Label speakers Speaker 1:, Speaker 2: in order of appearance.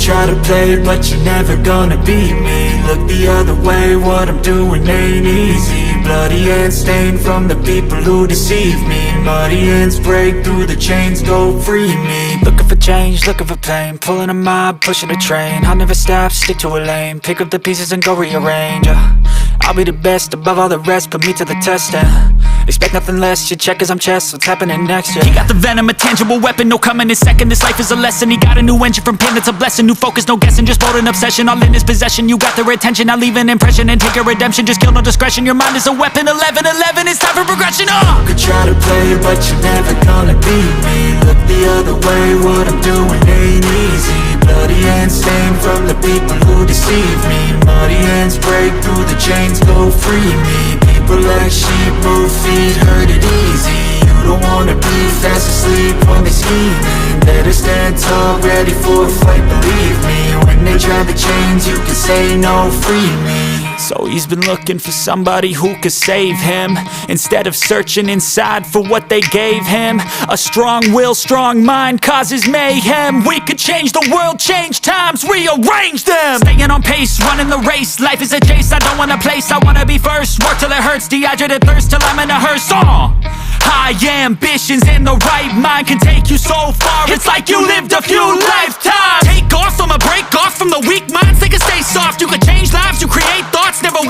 Speaker 1: try to play, but you're never gonna beat me. Look the other way, what I'm doing ain't easy. Bloody hands stained from the people who deceive me. Muddy hands break through the chains, go free me. Looking for change, looking for pain, pulling a mob, pushing a train. I'll never stop, stick to a lane, pick up the pieces and go rearrange. I'll be the best above all the rest, put me to the test and expect nothing less, you check as I'm chess, what's happening next, yeah. He got the venom, a tangible weapon, no coming in second. This life is a lesson, he got a new engine from pain, it's a blessing. New focus, no guessing, just bold and obsession, all in his possession. You got their attention, I'll leave an impression and take a redemption. Just kill, no discretion, your mind is a weapon. 11-11, it's time for progression, You could try to play, but you're never gonna beat me. Look the other way, what I'm doing ain't easy. Bloody hands stained from the people who deceive me. Muddy hands break through the chains, go free me. People like sheep move feet, hurt it easy. You don't wanna be fast asleep when they scheming. Better stand tall, ready for a fight, believe me. When they try the chains, you can say no, free me. So he's been looking for somebody who could save him, instead of searching inside for what they gave him. A strong will, strong mind causes mayhem. We could change the world, change times, rearrange them. Staying on pace, running the race. Life is a chase, I don't want a place, I wanna be first. Work till it hurts, dehydrated thirst till I'm in a hearse. High ambitions and the right mind can take you so far. It's like you lived a few lifetimes. Take off from a break off from the weak minds, they can stay soft. You can change lives, you create thoughts, never waste